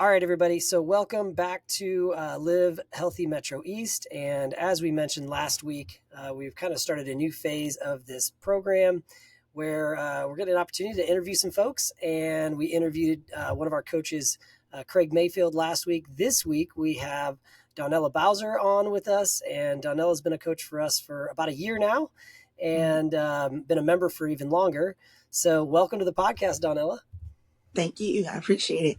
All right, everybody. So welcome back to Live Healthy Metro East. And as we mentioned last week, we've kind of started a new phase of this program where we're getting an opportunity to interview some folks. And we interviewed one of our coaches, Craig Mayfield, last week. This week, we have Dawnella Bowser on with us. And Dawnella has been a coach for us for about a year now and been a member for even longer. So welcome to the podcast, Dawnella. Thank you. I appreciate it.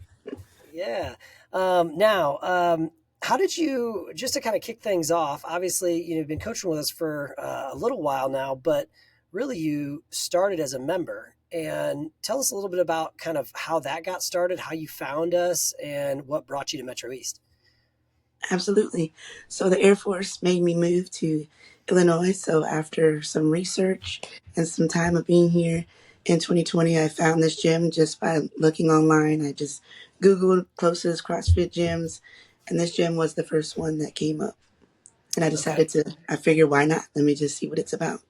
Yeah. How did you, just to kind of kick things off, obviously, you've been coaching with us for a little while now, but really you started as a member. And tell us a little bit about kind of how that got started, how you found us, and what brought you to Metro East. Absolutely. So the Air Force made me move to Illinois. So after some research and some time of being here in 2020, I found this gym just by looking online. I just Googled closest CrossFit gyms, and this gym was the first one that came up. And I figured, why not? Let me just see what it's about.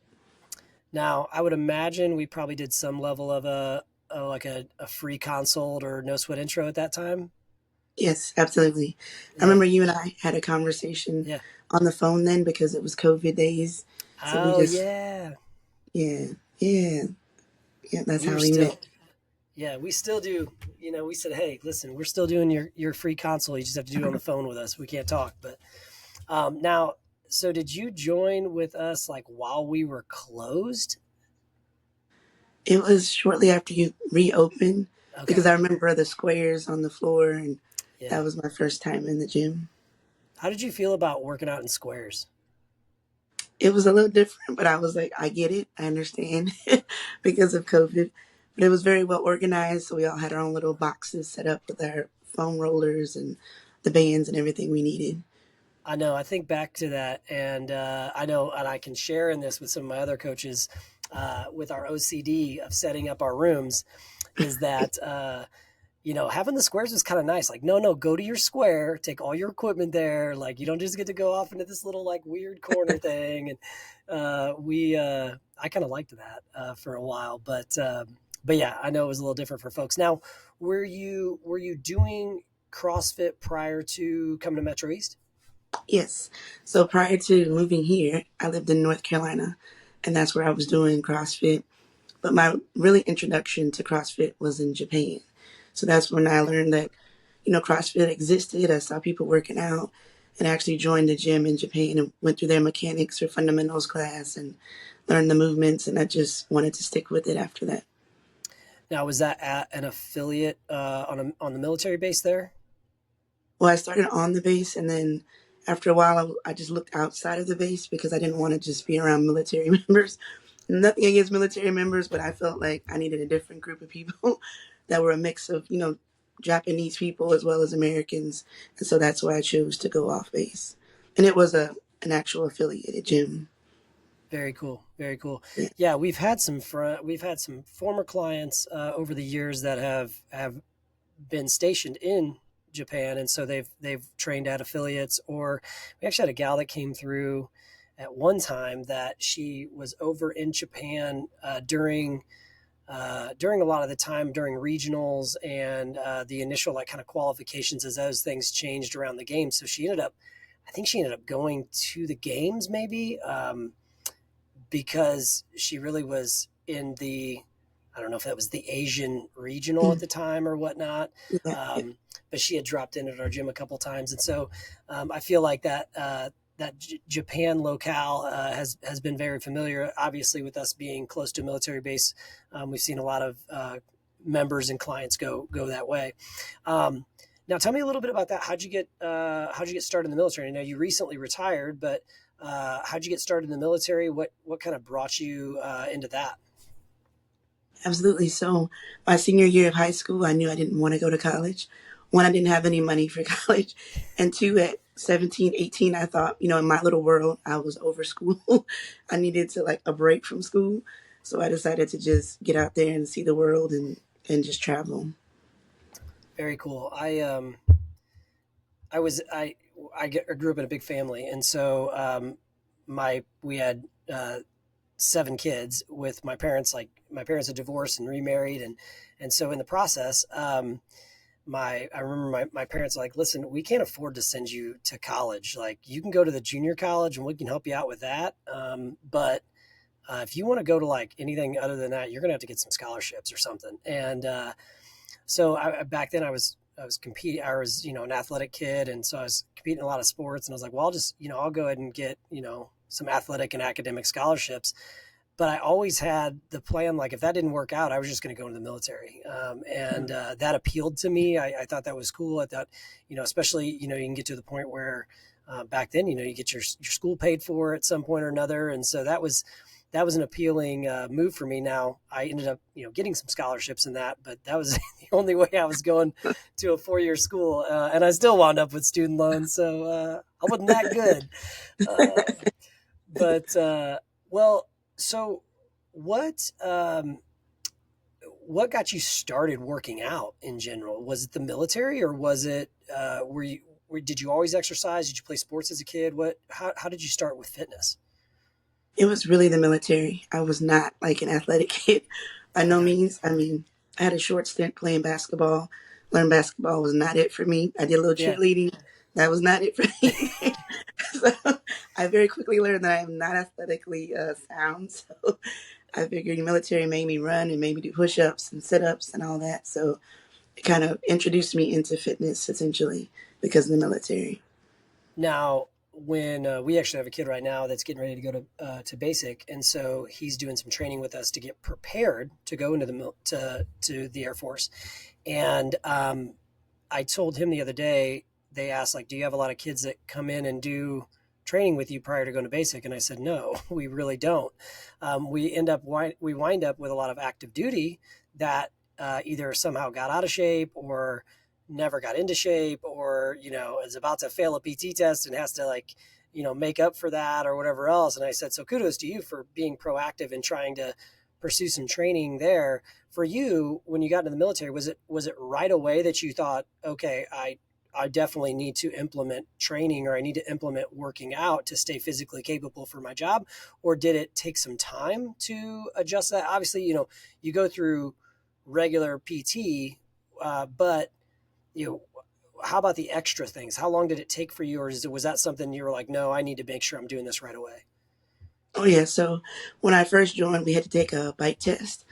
Now, I would imagine we probably did some level of a free consult or no sweat intro at that time. Yes, absolutely. Yeah. I remember you and I had a conversation on the phone then because it was COVID days. So yeah, that's how we met. Yeah, we still do. We said, hey, listen, we're still doing your free consult. You just have to do it on the phone with us. We can't talk. But now, so did you join with us like while we were closed? It was shortly after you reopened because I remember the squares on the floor, and that was my first time in the gym. How did you feel about working out in squares? It was a little different, but I was like, I get it. I understand because of COVID. But it was very well organized. So we all had our own little boxes set up with our foam rollers and the bands and everything we needed. I know. I think back to that, and I know, and I can share in this with some of my other coaches with our OCD of setting up our rooms, is that having the squares was kind of nice. Like, no, go to your square, take all your equipment there. Like, you don't just get to go off into this little like weird corner thing. And I kind of liked that for a while, but yeah, I know it was a little different for folks. Now, were you doing CrossFit prior to coming to Metro East? Yes. So prior to moving here, I lived in North Carolina, and that's where I was doing CrossFit. But my really introduction to CrossFit was in Japan. So that's when I learned that, CrossFit existed. I saw people working out and actually joined the gym in Japan and went through their mechanics or fundamentals class and learned the movements. And I just wanted to stick with it after that. Now, was that at an affiliate on the military base there? Well, I started on the base, and then after a while, I just looked outside of the base because I didn't want to just be around military members. Nothing against military members, but I felt like I needed a different group of people that were a mix of, Japanese people as well as Americans. And so that's why I chose to go off base. And it was an actual affiliated gym. Very cool. Very cool. Yeah, we've had some former clients over the years that have been stationed in Japan, and so they've trained at affiliates. Or we actually had a gal that came through at one time that she was over in Japan during a lot of the time during regionals and the initial like kind of qualifications as those things changed around the game. So I think she ended up going to the games maybe because she really was in I don't know if that was the Asian regional at the time or whatnot. But she had dropped in at our gym a couple times. And so I feel like that Japan locale has been very familiar, obviously, with us being close to a military base. We've seen a lot of members and clients go that way. Now, tell me a little bit about that. How'd you get started in the military? I know you recently retired, but how'd you get started in the military? What kind of brought you into that? Absolutely. So my senior year of high school, I knew I didn't want to go to college. One, I didn't have any money for college. And two, at 17, 18, I thought, in my little world, I was over school. I needed to a break from school. So I decided to just get out there and see the world and just travel. Very cool. I grew up in a big family. And so we had 7 kids with my parents. Like my parents had divorced and remarried, and so in the process, I remember my parents were like, listen, we can't afford to send you to college. Like, you can go to the junior college and we can help you out with that. But if you want to go to like anything other than that, you're going to have to get some scholarships or something. And so back then I was competing. I was, an athletic kid. And so I was competing in a lot of sports, and I was like, well, I'll just, I'll go ahead and get, some athletic and academic scholarships. But I always had the plan, like if that didn't work out, I was just going to go into the military. And that appealed to me. I thought that was cool. I thought, especially, you can get to the point where back then, you get your school paid for at some point or another. And so that was an appealing move for me. Now I ended up, getting some scholarships in that, but that was the only way I was going to a 4-year school. And I still wound up with student loans. So I wasn't that good. Well, so what got you started working out in general? Was it the military, or was it did you always exercise? Did you play sports as a kid? How did you start with fitness? It was really the military. I was not like an athletic kid by no Okay. means. I mean, I had a short stint playing basketball. Learning basketball was not it for me. I did a little Yeah. cheerleading. That was not it for me. So I very quickly learned that I am not athletically sound. So I figured the military made me run and made me do push-ups and sit-ups and all that. So it kind of introduced me into fitness essentially because of the military. Now, when we actually have a kid right now that's getting ready to go to basic, and so he's doing some training with us to get prepared to go into to the Air Force. And I told him the other day, they asked, like, do you have a lot of kids that come in and do training with you prior to going to basic? And I said, no, we really don't. We wind up with a lot of active duty that either somehow got out of shape or never got into shape, or, is about to fail a PT test and has to, like, make up for that or whatever else. And I said, so kudos to you for being proactive and trying to pursue some training there. For you, when you got into the military, was it right away that you thought, okay, I definitely need to implement training, or I need to implement working out to stay physically capable for my job? Or did it take some time to adjust that? Obviously, you go through regular PT, but how about the extra things? How long did it take for you? Or was that something you were like, no, I need to make sure I'm doing this right away? Oh yeah, so when I first joined, we had to take a bike test.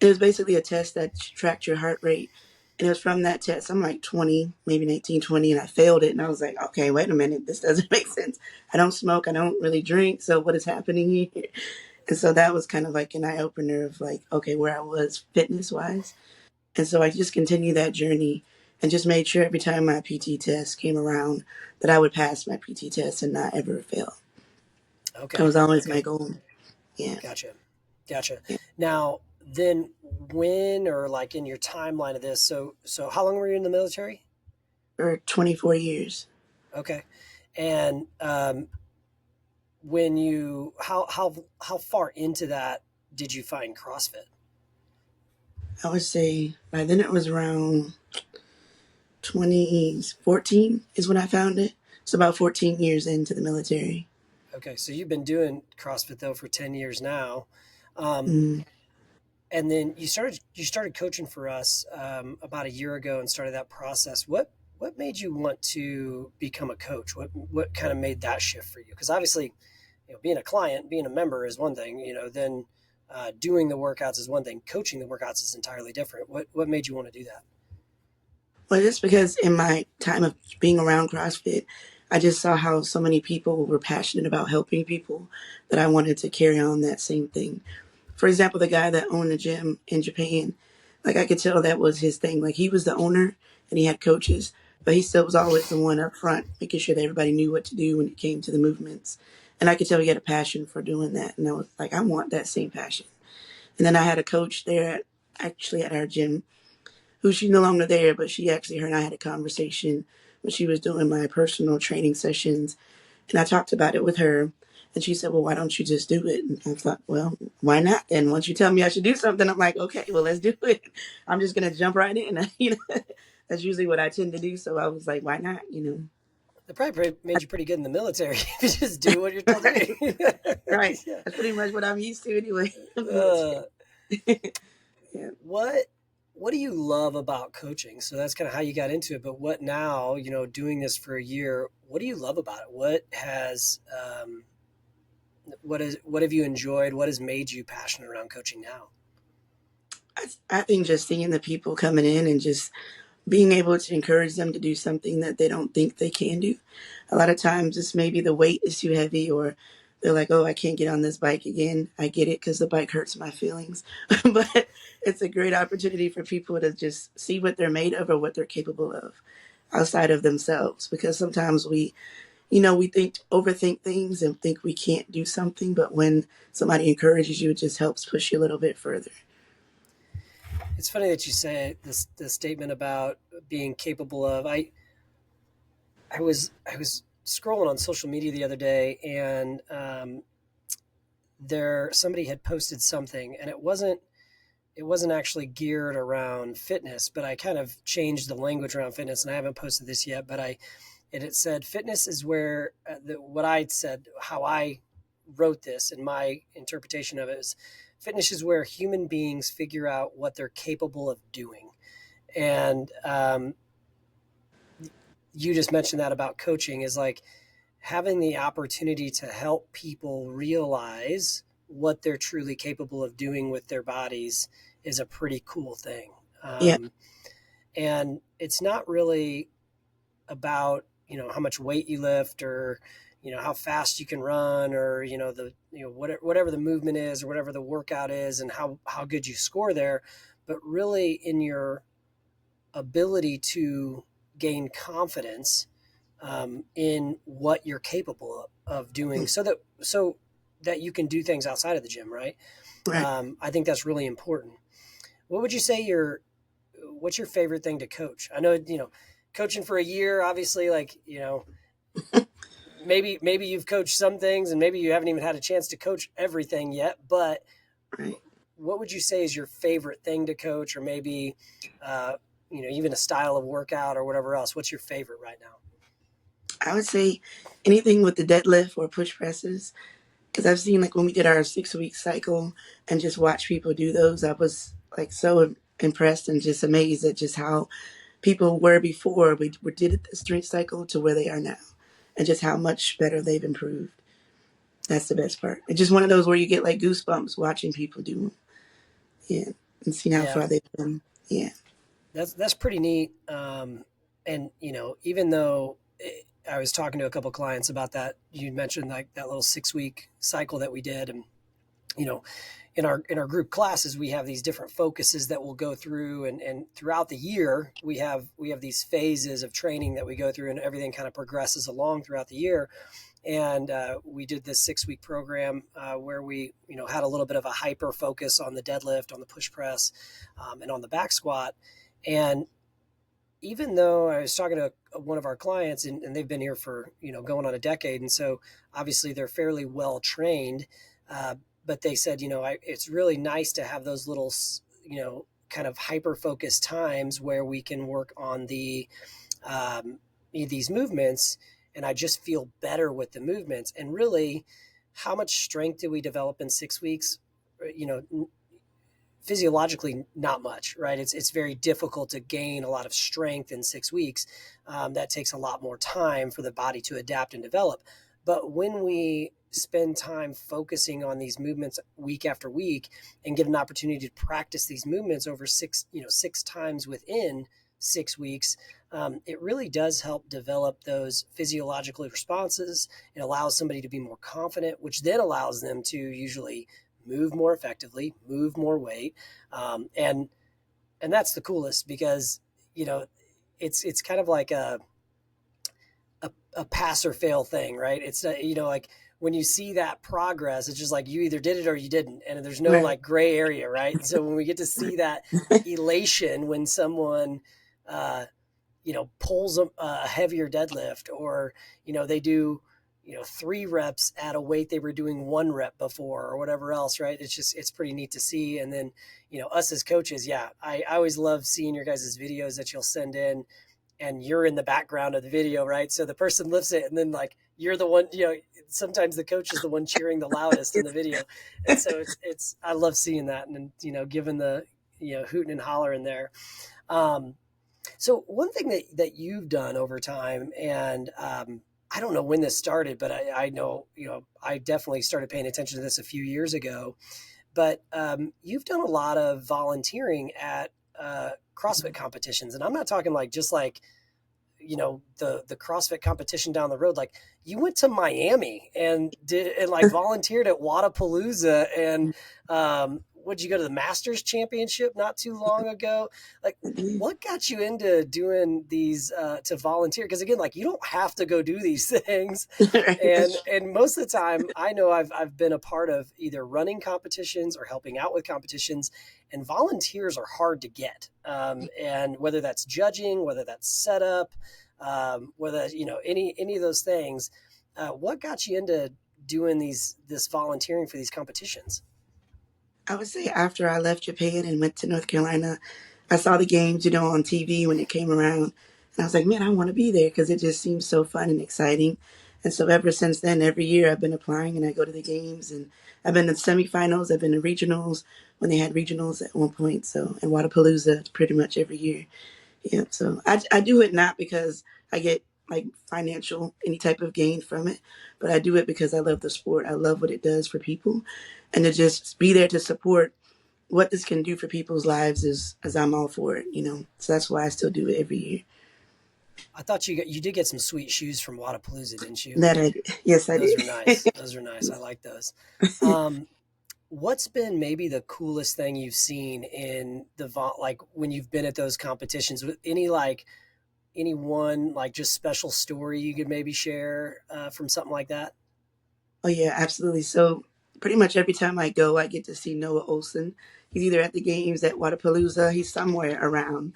It was basically a test that tracked your heart rate. And it was from that test, I'm like 20, maybe 19, 20, and I failed it. And I was like, okay, wait a minute, this doesn't make sense. I don't smoke, I don't really drink, so what is happening here? And so that was kind of like an eye opener of like, okay, where I was fitness wise. And so I just continued that journey and just made sure every time my PT test came around that I would pass my PT test and not ever fail. That Okay. was always my Okay. goal. Yeah. Gotcha. Yeah. Now, then when, or like in your timeline of this, so how long were you in the military? For 24 years. Okay. And when you how far into that did you find CrossFit? I would say by then it was around 2014 is when I found it. So about 14 years into the military. Okay, so you've been doing CrossFit though for 10 years now. Um, Mm. and then you started coaching for us about a year ago and started that process. What made you want to become a coach? What kind of made that shift for you? Because obviously, being a client, being a member is one thing. Then doing the workouts is one thing. Coaching the workouts is entirely different. What made you want to do that? Well, just because in my time of being around CrossFit, I just saw how so many people were passionate about helping people that I wanted to carry on that same thing. For example, the guy that owned the gym in Japan, like I could tell that was his thing. Like he was the owner and he had coaches, but he still was always the one up front, making sure that everybody knew what to do when it came to the movements. And I could tell he had a passion for doing that. And I was like, I want that same passion. And then I had a coach there actually at our gym who she's no longer there, but her and I had a conversation when she was doing my personal training sessions. And I talked about it with her. And she said, well, why don't you just do it? And I thought, well, why not? And once you tell me I should do something, I'm like, okay, well, let's do it. I'm just going to jump right in. That's usually what I tend to do. So I was like, why not? It probably made you pretty good in the military if you just do what you're told to Right. do. Right. Yeah. That's pretty much what I'm used to anyway. Uh, Yeah. what what do you love about coaching? So that's kind of how you got into it. But what now, doing this for a year, what do you love about it? What have you enjoyed? What has made you passionate around coaching now? I think just seeing the people coming in and just being able to encourage them to do something that they don't think they can do. A lot of times it's maybe the weight is too heavy, or they're like, oh, I can't get on this bike again. I get it because the bike hurts my feelings. But it's a great opportunity for people to just see what they're made of or what they're capable of outside of themselves. Because sometimes we overthink things and think we can't do something. But when somebody encourages you, it just helps push you a little bit further. It's funny that you say the statement about being capable of. I was scrolling on social media the other day, and somebody had posted something, and it wasn't actually geared around fitness, but I kind of changed the language around fitness, and I haven't posted this yet, but it said fitness is where what I said, how I wrote this, and my interpretation of it is fitness is where human beings figure out what they're capable of doing. And you just mentioned that about coaching is like having the opportunity to help people realize what they're truly capable of doing with their bodies is a pretty cool thing. Yeah, And it's not really about, how much weight you lift, or, how fast you can run, or, whatever the movement is or whatever the workout is and how good you score there, but really in your ability to gain confidence in what you're capable of doing, so that you can do things outside of the gym, right? right. I think that's really important. What would you say what's your favorite thing to coach? I know, coaching for a year, obviously, like, maybe you've coached some things and maybe you haven't even had a chance to coach everything yet, but Right. what would you say is your favorite thing to coach, or maybe, even a style of workout or whatever else? What's your favorite right now? I would say anything with the deadlift or push presses, because I've seen like when we did our 6 week cycle and just watch people do those, I was like so impressed and just amazed at just how people were before we did the strength cycle to where they are now, and just how much better they've improved. That's the best part. It's just one of those where you get like goosebumps watching people do them, yeah, and seeing how Yeah, far they've come. Yeah, that's pretty neat. And even though I was talking to a couple clients about that, you mentioned like that little 6 week cycle that we did, and you know, in our group classes, we have these different focuses that we'll go through, and throughout the year, we have these phases of training that we go through, and everything kind of progresses along throughout the year. And we did this 6 week program where we had a little bit of a hyper focus on the deadlift, on the push press, and on the back squat. And even though I was talking to one of our clients, and they've been here for going on a decade, and so obviously they're fairly well trained, uh, but they said, it's really nice to have those little kind of hyper focused times where we can work on these movements, and I just feel better with the movements. And really, how much strength do we develop in 6 weeks? Physiologically, not much, right? It's very difficult to gain a lot of strength in 6 weeks. That takes a lot more time for the body to adapt and develop. But when we spend time focusing on these movements week after week and get an opportunity to practice these movements over six times within 6 weeks, it really does help develop those physiological responses. It allows somebody to be more confident, which then allows them to usually move more effectively, move more weight, and that's the coolest, because it's kind of like a pass or fail thing, right? It's like when you see that progress, it's just like you either did it or you didn't, and there's no right. like gray area, right? And so when we get to see that elation when someone uh, pulls a heavier deadlift, or they do 3 reps at a weight they were doing 1 rep before, or whatever else, right? It's pretty neat to see. And then us as coaches, yeah, I always love seeing your guys' videos that you'll send in, and you're in the background of the video, right? So the person lifts it, and then like you're the one, sometimes the coach is the one cheering the loudest in the video. And so it's I love seeing that. And given the hooting and hollering there. Um, so one thing that you've done over time, and I don't know when this started, but I know, I definitely started paying attention to this a few years ago, but you've done a lot of volunteering at CrossFit competitions. And I'm not talking like just like, the CrossFit competition down the road. Like you went to Miami and like volunteered at Wadapalooza, and would you go to the Masters Championship not too long ago? Like what got you into doing these to volunteer? Because again, like you don't have to go do these things. And most of the time I know I've been a part of either running competitions or helping out with competitions, and volunteers are hard to get. And whether that's judging, whether that's setup, whether, any of those things, what got you into doing this volunteering for these competitions? I would say after I left Japan and went to North Carolina, I saw the games, on TV when it came around. And I was like, man, I want to be there because it just seems so fun and exciting. And so ever since then, every year I've been applying and I go to the games. And I've been to semifinals, I've been to regionals when they had regionals at one point. So, and Wadapalooza pretty much every year. Yeah, so I do it not because I get like financial, any type of gain from it, but I do it because I love the sport. I love what it does for people. And to just be there to support what this can do for people's lives is, as I'm all for it. So that's why I still do it every year. I thought you did get some sweet shoes from Wadapalooza, didn't you? That I did. Yes, I Those did. are nice. Those are nice. I like those. Um, what's been maybe the coolest thing you've seen in like when you've been at those competitions? With any one like just special story you could maybe share from something like that? Oh yeah, absolutely. So pretty much every time I go, I get to see Noah Olson. He's either at the games at Wadapalooza, he's somewhere around.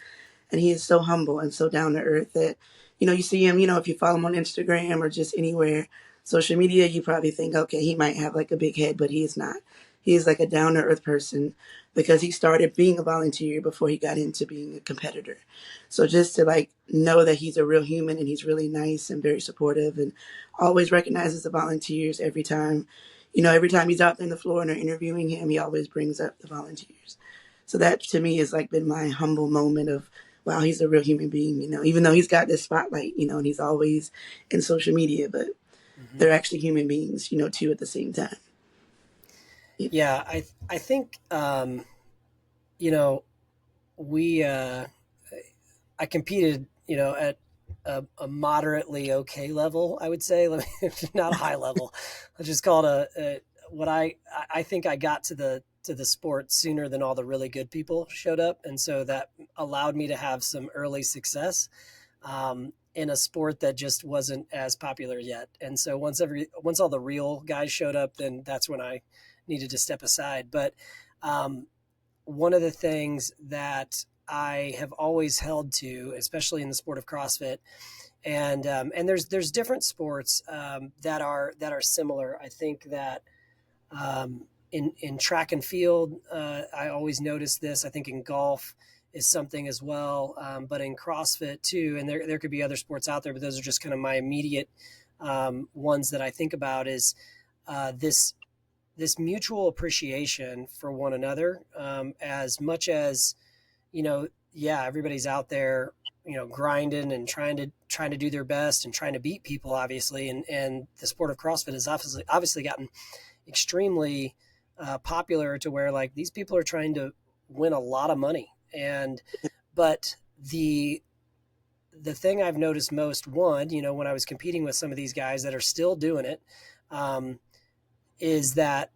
And he is so humble and so down to earth that, you see him, if you follow him on Instagram or just anywhere, social media, you probably think, okay, he might have like a big head, but he is not. He is like a down to earth person because he started being a volunteer before he got into being a competitor. So just to like know that he's a real human and he's really nice and very supportive and always recognizes the volunteers every time. Every time he's out there on the floor and they're interviewing him, he always brings up the volunteers. So that to me has like been my humble moment of, wow, he's a real human being, even though he's got this spotlight, and he's always in social media, but Mm-hmm. they're actually human beings, too, at the same time. Yeah. Yeah, I think you know we I competed at a moderately okay level, I would say. Not a high level. Let's just call it what I think I got to the sport sooner than all the really good people showed up, and so that allowed me to have some early success in a sport that just wasn't as popular yet. And so once all the real guys showed up, then that's when I needed to step aside. But um, one of the things that I have always held to, especially in the sport of CrossFit, and there's different sports that are similar. I think that in track and field, I always notice this. I think in golf is something as well, but in CrossFit too. And there could be other sports out there, but those are just kind of my immediate ones that I think about. Is this mutual appreciation for one another, as much as yeah, everybody's out there grinding and trying to do their best and trying to beat people, obviously, and the sport of CrossFit has obviously gotten extremely popular to where like these people are trying to win a lot of money. And but the thing I've noticed most, one, when I was competing with some of these guys that are still doing it, um, is that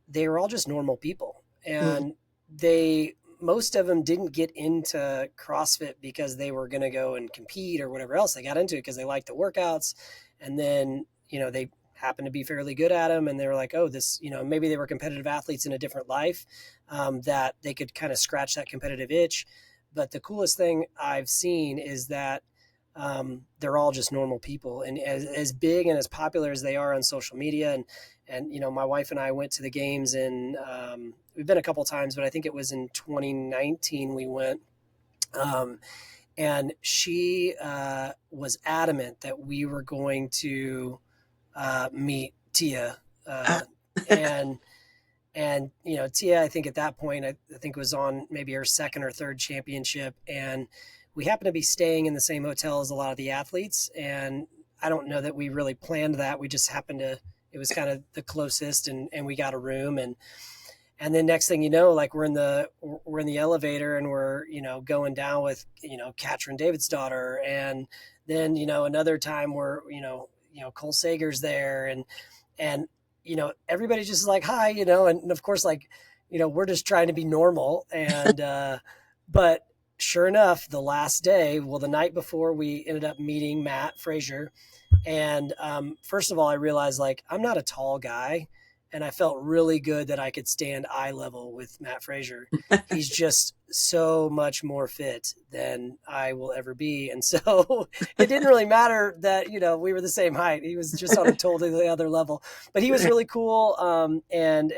they were all just normal people. Mm. And most of them didn't get into CrossFit because they were going to go and compete or whatever else. They got into it because they liked the workouts. And then, they happened to be fairly good at them. And they were like, oh, this, maybe they were competitive athletes in a different life, that they could kind of scratch that competitive itch. But the coolest thing I've seen is that they're all just normal people, and as big and as popular as they are on social media, and my wife and I went to the games, and we've been a couple times, but I think it was in 2019 we went, and she was adamant that we were going to meet Tia, Uh, and And, Tia, I think at that point, I think was on maybe her second or third championship. And we happened to be staying in the same hotel as a lot of the athletes. And I don't know that we really planned that. We just happened to, it was kind of the closest, and we got a room. And then next thing you know, like we're in the elevator, and we're, going down with, Katrin David's daughter. And then, another time we're, Cole Sager's there, and, everybody just like, hi, and of course, like, we're just trying to be normal. And, but sure enough, the last day, well, the night before, we ended up meeting Matt Frazier. And first of all, I realized, like, I'm not a tall guy, and I felt really good that I could stand eye level with Matt Frazier. He's just so much more fit than I will ever be. And so it didn't really matter that, we were the same height. He was just on a totally other level, but he was really cool. And,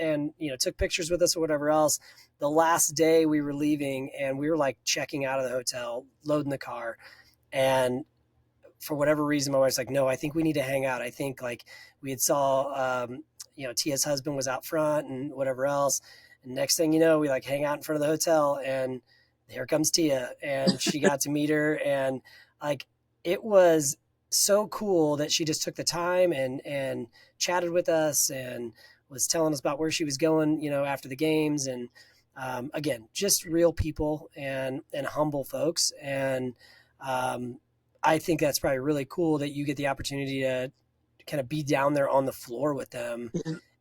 took pictures with us or whatever else. The last day we were leaving, and we were like checking out of the hotel, loading the car. And for whatever reason, my wife's like, no, I think we need to hang out. I think, like, we had saw, Tia's husband was out front and whatever else. And next thing you know, we like hang out in front of the hotel, and here comes Tia, and she got to meet her. And like, it was so cool that she just took the time and chatted with us, and was telling us about where she was going, after the games. And again, just real people and humble folks. And I think that's probably really cool that you get the opportunity to kind of be down there on the floor with them.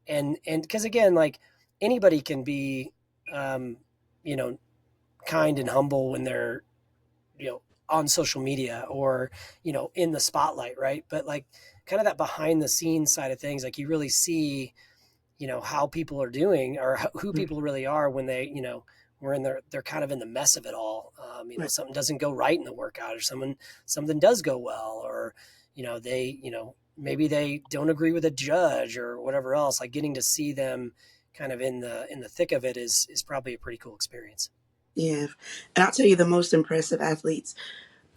And because again, like, anybody can be, you know, kind and humble when they're, on social media or, in the spotlight. Right. But like, kind of that behind the scenes side of things, like, you really see, how people are doing, or who people really are when they, we're in they're kind of in the mess of it all. Right. Something doesn't go right in the workout, or something does go well, or, they, maybe they don't agree with a judge or whatever else. Like, getting to see them kind of in the thick of it is probably a pretty cool experience. Yeah. And I'll tell you, the most impressive athletes,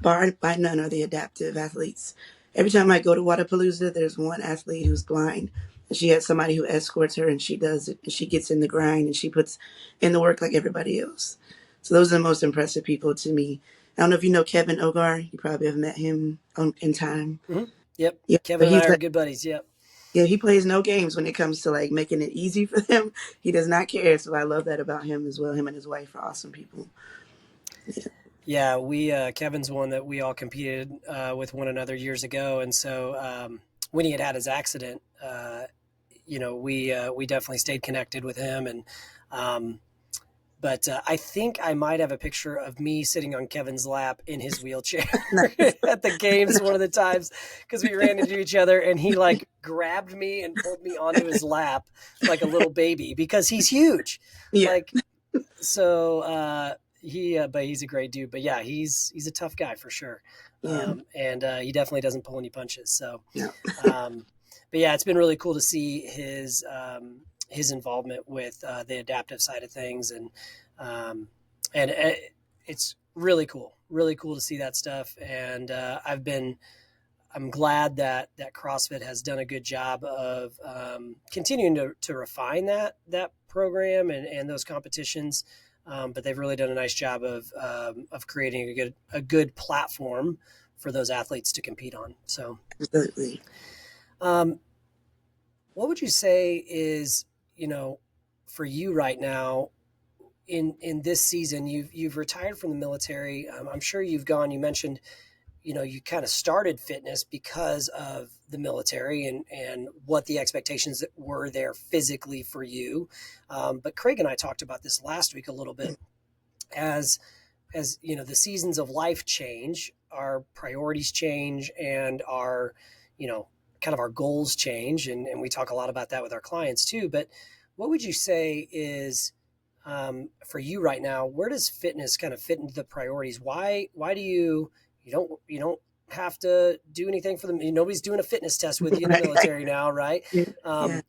bar by none, are the adaptive athletes. Every time I go to Wadapalooza, there's one athlete who's blind. And she has somebody who escorts her, and she does it. And she gets in the grind, and she puts in the work like everybody else. So those are the most impressive people to me. I don't know if you know Kevin Ogar. You probably have met him in time. Mm-hmm. Yep. Yeah, Kevin but and I he's are like, good buddies. Yep. yeah, he plays no games when it comes to like making it easy for them. He does not care. So I love that about him as well. Him and his wife are awesome people. Yeah. Yeah, we Kevin's one that we all competed with one another years ago. And so when he had his accident, we definitely stayed connected with him. And um, but I think I might have a picture of me sitting on Kevin's lap in his wheelchair Nice. at the games one of the times, because we ran into each other, and he like grabbed me and pulled me onto his lap like a little baby, because he's huge. Yeah. Like, so but he's a great dude. But yeah, he's a tough guy for sure. Yeah. And he definitely doesn't pull any punches. So Yeah. um, but yeah, it's been really cool to see his involvement with the adaptive side of things. And it's really cool to see that stuff. And I'm glad that CrossFit has done a good job of continuing to refine that program and those competitions. But they've really done a nice job of creating a good platform for those athletes to compete on. So, Absolutely. um, what would you say is, for you right now in this season? You've retired from the military. I'm sure you mentioned, you kind of started fitness because of the military and what the expectations that were there physically for you. But Craig and I talked about this last week a little bit. As the seasons of life change, our priorities change, and our, kind of our goals change. And we talk a lot about that with our clients too. But what would you say is, for you right now, where does fitness kind of fit into the priorities? Why do you don't have to do anything for them? Nobody's doing a fitness test with you in the Right. military now, right? Yeah. Yeah. Um,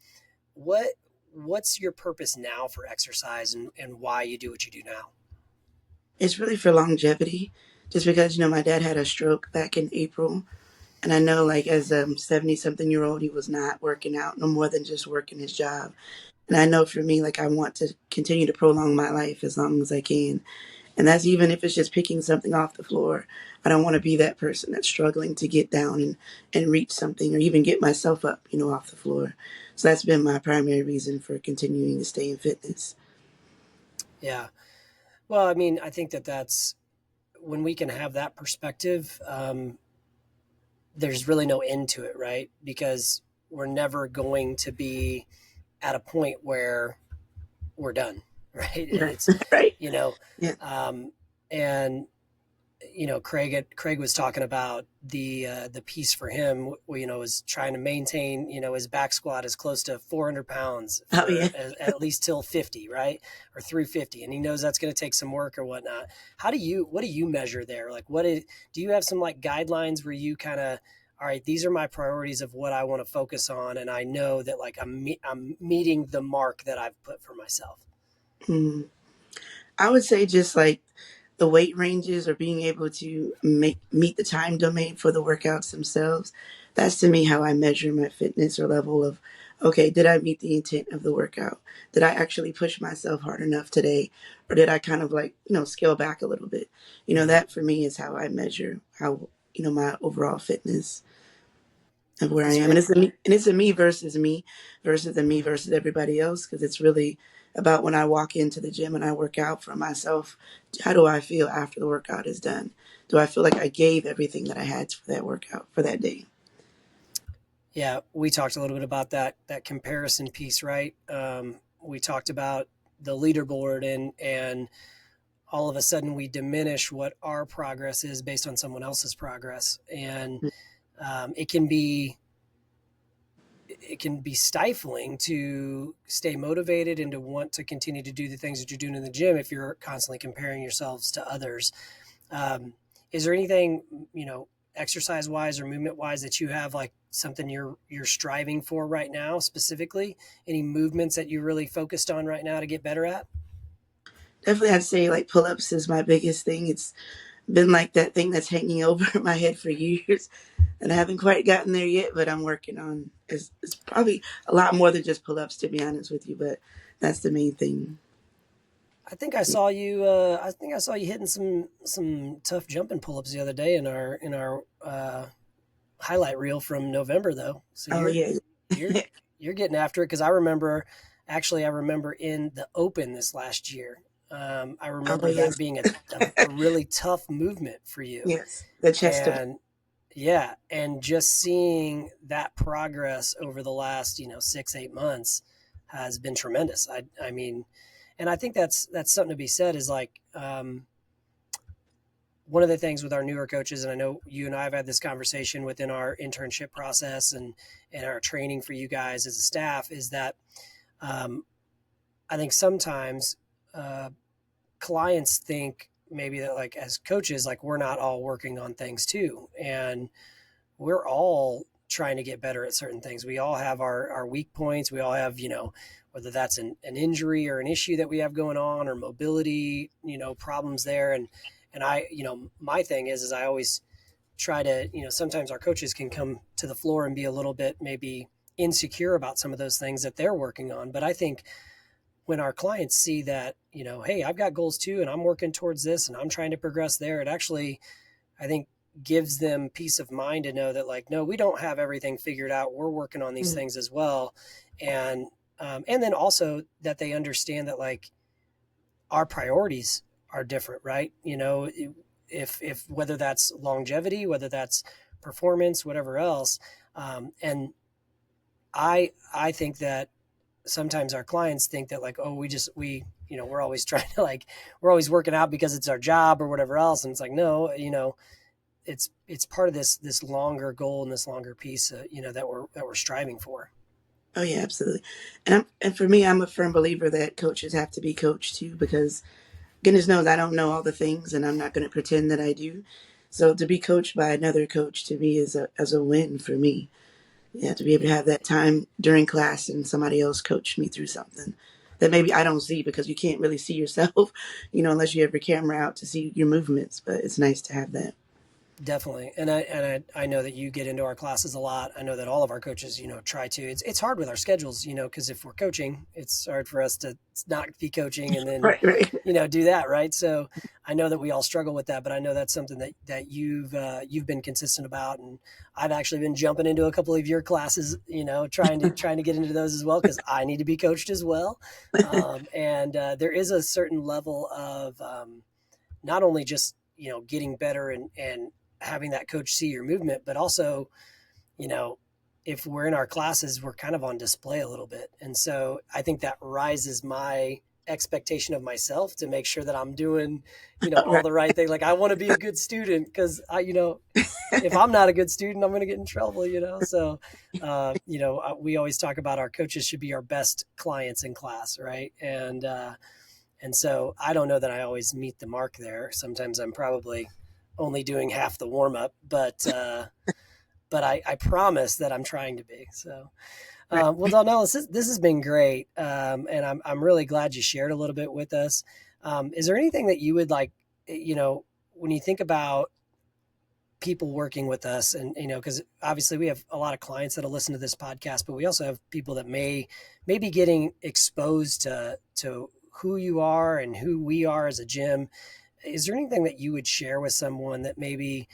what's your purpose now for exercise, and why you do what you do now? It's really for longevity. Just because, my dad had a stroke back in April. And I know, like, as a 70 something year old, he was not working out no more than just working his job. And I know for me, like, I want to continue to prolong my life as long as I can. And that's even if it's just picking something off the floor. I don't want to be that person that's struggling to get down and reach something or even get myself up, off the floor. So that's been my primary reason for continuing to stay in fitness. Yeah. Well, I mean, I think that that's when we can have that perspective, there's really no end to it, right? Because we're never going to be at a point where we're done, right? Right. It's, Right. you know, Yeah. um, and Craig was talking about the piece for him. Was trying to maintain his back squat as close to 400 pounds Oh, yeah. for at least till 50, right, or through 50, and he knows that's going to take some work or whatnot. What do you measure there? Like, do you have some like guidelines where you kind of, all right, these are my priorities of what I want to focus on, and I know that like I'm meeting the mark that I've put for myself. Mm. I would say just like the weight ranges or being able to meet the time domain for the workouts themselves. That's to me how I measure my fitness or level of, okay, did I meet the intent of the workout? Did I actually push myself hard enough today? Or did I kind of like, scale back a little bit? Mm-hmm. That for me is how I measure how, my overall fitness of where I Is there am. And any, it's a me versus a me versus everybody else. Cause it's really about when I walk into the gym and I work out for myself, how do I feel after the workout is done? Do I feel like I gave everything that I had for that workout for that day? Yeah, we talked a little bit about that comparison piece, right? We talked about the leaderboard and all of a sudden we diminish what our progress is based on someone else's progress, and it can be stifling to stay motivated and to want to continue to do the things that you're doing in the gym if you're constantly comparing yourselves to others. Um, is there anything, exercise wise or movement wise that you have like something you're striving for right now specifically? Any movements that you're really focused on right now to get better at? Definitely, I'd say like pull ups is my biggest thing. It's been like that thing that's hanging over my head for years. And I haven't quite gotten there yet, but I'm working on. It's probably a lot more than just pull ups, to be honest with you. But that's the main thing. I think I saw you. I think I saw you hitting some tough jumping pull ups the other day in our highlight reel from November, though. So Oh yeah, you're you're getting after it because I remember in the Open this last year. I oh remember that yes, being a really tough movement for you, yes. The chest up. and yeah, and just seeing that progress over the last 6-8 months has been tremendous. I mean, and I think that's something to be said is like one of the things with our newer coaches, and I know you and I have had this conversation within our internship process and our training for you guys as a staff, is that um, I think sometimes uh, clients think maybe that like as coaches, like we're not all working on things too, and we're all trying to get better at certain things. We all have our weak points. We all have, whether that's an injury or an issue that we have going on or mobility, problems there. And I, my thing is I always try to, sometimes our coaches can come to the floor and be a little bit maybe insecure about some of those things that they're working on. But I think when our clients see that, hey, I've got goals too, and I'm working towards this and I'm trying to progress there, it actually, I think, gives them peace of mind to know that like, no, we don't have everything figured out. We're working on these Mm. things as well. And then also that they understand that like our priorities are different, right? If whether that's longevity, whether that's performance, whatever else. And I think that sometimes our clients think that like, oh, we're always trying to like, we're always working out because it's our job or whatever else. And it's like, no, it's part of this longer goal and this longer piece, that we're striving for. Oh yeah, absolutely. And for me, I'm a firm believer that coaches have to be coached too, because goodness knows I don't know all the things, and I'm not going to pretend that I do. So to be coached by another coach to me is a win for me. Yeah, to be able to have that time during class and somebody else coach me through something that maybe I don't see because you can't really see yourself, unless you have your camera out to see your movements. But it's nice to have that. Definitely. And I know that you get into our classes a lot. I know that all of our coaches, try to. It's hard with our schedules, because if we're coaching, it's hard for us to not be coaching and then, Right, right. do that, right? So I know that we all struggle with that, but I know that's something that you've been consistent about, and I've actually been jumping into a couple of your classes, trying to get into those as well, because I need to be coached as well. And there is a certain level of not only just getting better and having that coach see your movement, but also, you know, if we're in our classes, we're kind of on display a little bit. And so I think that rises my expectation of myself to make sure that I'm doing, all Right. the right thing. Like I want to be a good student because if I'm not a good student, I'm going to get in trouble, So, we always talk about our coaches should be our best clients in class. Right. And so I don't know that I always meet the mark there. Sometimes I'm probably only doing half the warm up, but I promise that I'm trying to be. So, Right. well, Dawnella, this has been great, and I'm really glad you shared a little bit with us. Is there anything that you would like, when you think about people working with us, and because obviously we have a lot of clients that'll listen to this podcast, but we also have people that may be getting exposed to who you are and who we are as a gym. Is there anything that you would share with someone that maybe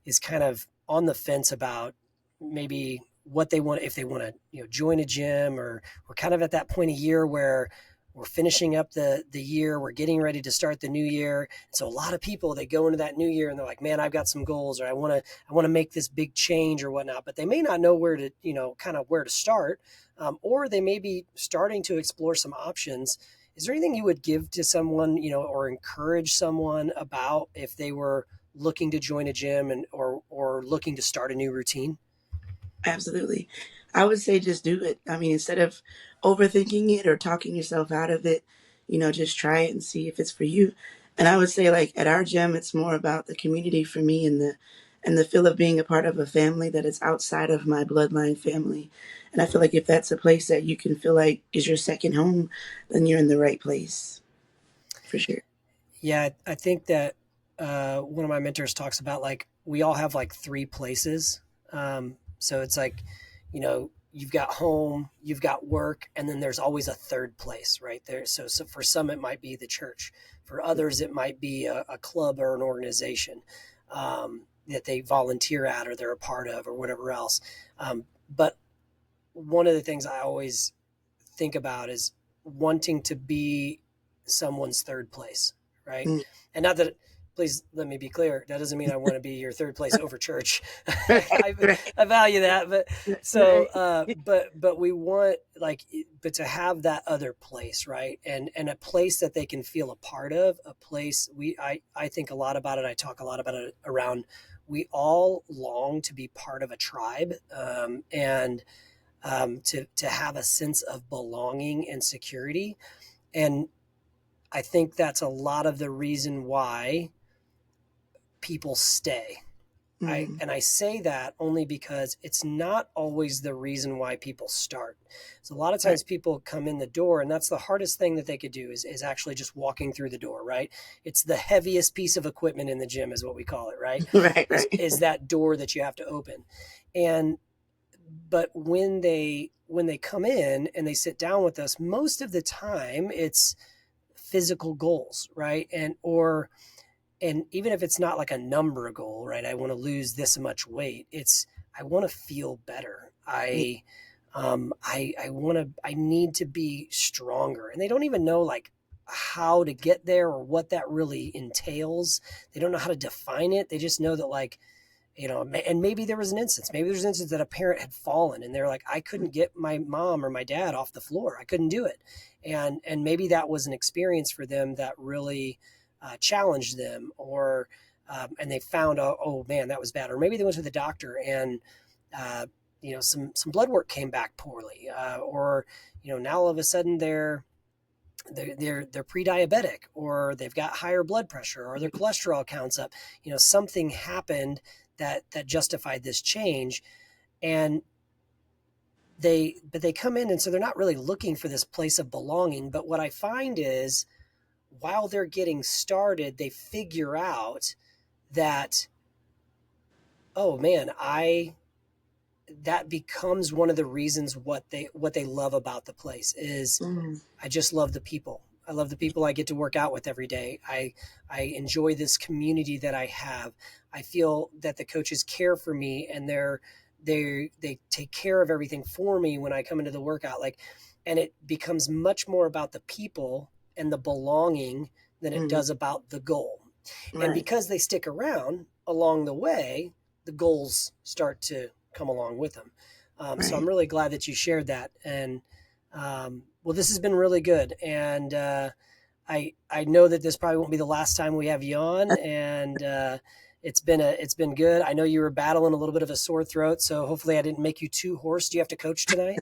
is kind of on the fence about maybe what they want, if they want to, join a gym, or we're kind of at that point of year where we're finishing up the year, we're getting ready to start the new year. So a lot of people, they go into that new year and they're like, man, I've got some goals, or I want to make this big change or whatnot, but they may not know where to, kind of where to start. Or they may be starting to explore some options. Is there anything you would give to someone, or encourage someone about if they were looking to join a gym or looking to start a new routine? Absolutely. I would say just do it. I mean, instead of overthinking it or talking yourself out of it, just try it and see if it's for you. And I would say, like, at our gym, it's more about the community for me, and the feel of being a part of a family that is outside of my bloodline family. And I feel like if that's a place that you can feel like is your second home, then you're in the right place for sure. Yeah, I think that one of my mentors talks about, like, we all have like three places. So it's like, you've got home, you've got work, and then there's always a third place right there. So for some, it might be the church. For others, it might be a club or an organization that they volunteer at or they're a part of or whatever else. But one of the things I always think about is wanting to be someone's third place, right? Mm. And not that, please let me be clear, that doesn't mean I want to be your third place over church. Right, I, right, I value that, but so, right. but we want, like, but to have that other place, right? And a place that they can feel a part of, a place I think a lot about it. I talk a lot about it around, we all long to be part of a tribe, and to have a sense of belonging and security. And I think that's a lot of the reason why people stay. Mm. And I say that only because it's not always the reason why people start. So a lot of Right, times people come in the door, and that's the hardest thing that they could do is actually just walking through the door, right? It's the heaviest piece of equipment in the gym is what we call it, right? right, Is right. that door that you have to open. And but when they come in and they sit down with us, most of the time it's physical goals, right? And even if it's not like a number goal, right? I want to lose this much weight. It's, I want to feel better. I need to be stronger. And they don't even know, like, how to get there or what that really entails. They don't know how to define it. They just know that, like, and maybe there was an instance, that a parent had fallen and they're like, I couldn't get my mom or my dad off the floor. I couldn't do it. And maybe that was an experience for them that really challenged them, or, and they found, oh man, that was bad. Or maybe they went to the doctor and, some blood work came back poorly. Or, now all of a sudden they're pre-diabetic, or they've got higher blood pressure, or their cholesterol counts up. Something happened that justified this change. And they come in, and so they're not really looking for this place of belonging. But what I find is, while they're getting started, they figure out that Oh man, that becomes one of the reasons what they love about the place is Mm, I just love the people. I love the people I get to work out with every day. I enjoy this community that I have. I feel that the coaches care for me and they take care of everything for me when I come into the workout. Like, and it becomes much more about the people and the belonging than it mm, does about the goal. And right, because they stick around along the way, the goals start to come along with them. So I'm right. really glad that you shared that. And well, this has been really good. And I know that this probably won't be the last time we have you on. And it's been good. I know you were battling a little bit of a sore throat, so hopefully I didn't make you too hoarse. Do you have to coach tonight?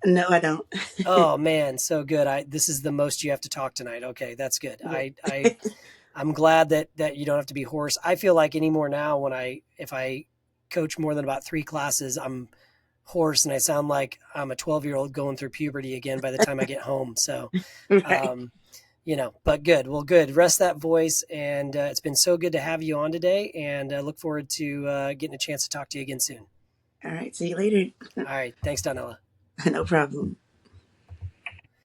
No, I don't. Oh man, so good. This is the most you have to talk tonight. Okay, that's good. Yeah. I'm glad that you don't have to be hoarse. I feel like anymore now when if I coach more than about 3 classes, I'm hoarse and I sound like I'm a 12-year-old going through puberty again by the time I get home. So, Right. um, but good. Well, good. Rest that voice. And it's been so good to have you on today. And I look forward to getting a chance to talk to you again soon. All right. See you later. All right. Thanks, Dawnella. No problem.